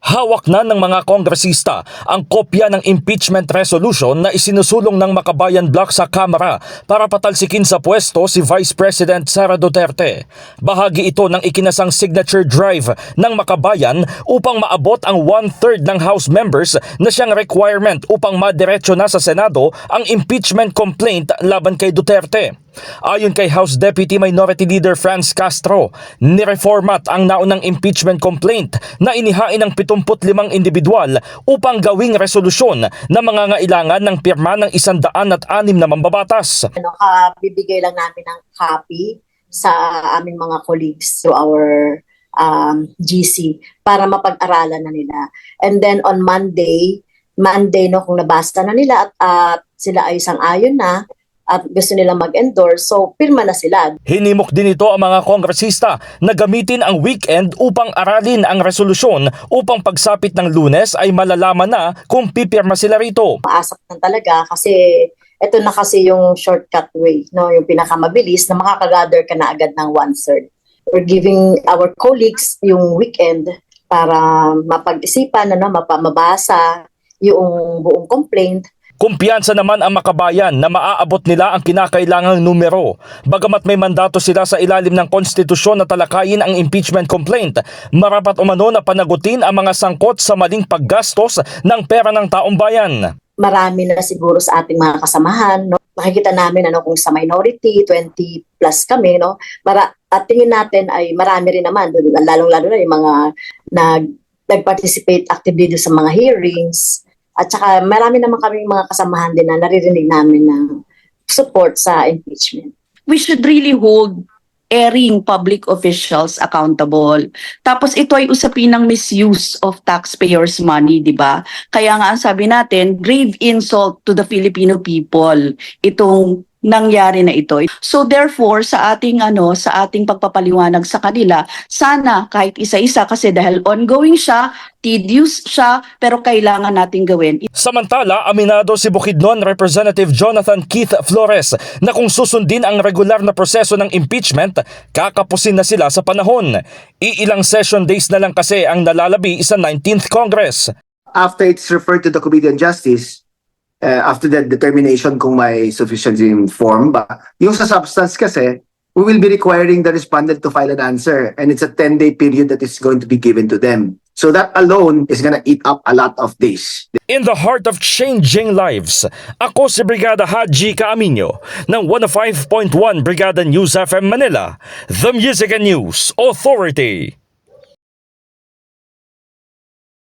Hawak na ng mga kongresista ang kopya ng impeachment resolution na isinusulong ng Makabayan Bloc sa Kamara para patalsikin sa pwesto si Vice President Sara Duterte. Bahagi ito ng ikinasang signature drive ng Makabayan upang maabot ang 1/3 ng House members na siyang requirement upang madiretso na sa Senado ang impeachment complaint laban kay Duterte. Ayon kay House Deputy Minority Leader Franz Castro, nireformat ang naunang impeachment complaint na inihain ng 75 individual upang gawing resolusyon na mangangailangan ng pirma ng 106 na mambabatas. Bibigay lang namin ng copy sa aming mga colleagues through our GC para mapag-aralan na nila. And then on Monday kung nabasa na nila at sila ay sang-ayon na at gusto nila mag-endorse, so pirma na sila. Hinimok din ito ang mga kongresista na gamitin ang weekend upang aralin ang resolusyon upang pagsapit ng Lunes ay malalaman na kung pipirma sila rito. Maasak na talaga kasi ito na kasi yung shortcut way, no? Yung pinakamabilis na makakagather ka na agad ng 1/3. We're giving our colleagues yung weekend para mapag-isipan, mabasa yung buong complaint. Kumpiyansa naman ang Makabayan na maaabot nila ang kinakailangang numero. Bagamat may mandato sila sa ilalim ng konstitusyon na talakayin ang impeachment complaint, marapat umano na panagutin ang mga sangkot sa maling paggastos ng pera ng taong bayan. Marami na siguro sa ating mga kasamahan, no? Makikita namin kung sa minority, 20 plus kami, no? At tingin natin ay marami rin naman, lalong-lalo na yung mga nag-participate actively sa mga hearings. At saka marami naman kaming mga kasamahan din na naririnig namin ng support sa impeachment. We should really hold erring public officials accountable. Tapos ito ay usapin ng misuse of taxpayers' money, di ba? Kaya nga ang sabi natin, grave insult to the Filipino people itong nangyari na ito. So therefore sa ating pagpapaliwanag sa kanila, sana kahit isa-isa kasi dahil ongoing siya, tedious siya, pero kailangan nating gawin. Samantala, aminado si Bukidnon Representative Jonathan Keith Flores na kung susundin ang regular na proseso ng impeachment, kakapusin na sila sa panahon. Iilang session days na lang kasi ang nalalabi sa 19th Congress. After it's referred to the Committee on Justice, after that determination kung may sufficiency form ba, yung sa substance kasi, we will be requiring the respondent to file an answer and it's a 10-day period that is going to be given to them. So that alone is gonna eat up a lot of days. In the heart of changing lives, ako si Brigada Haji Caaminio ng 105.1 Brigada News FM Manila, The Music and News Authority.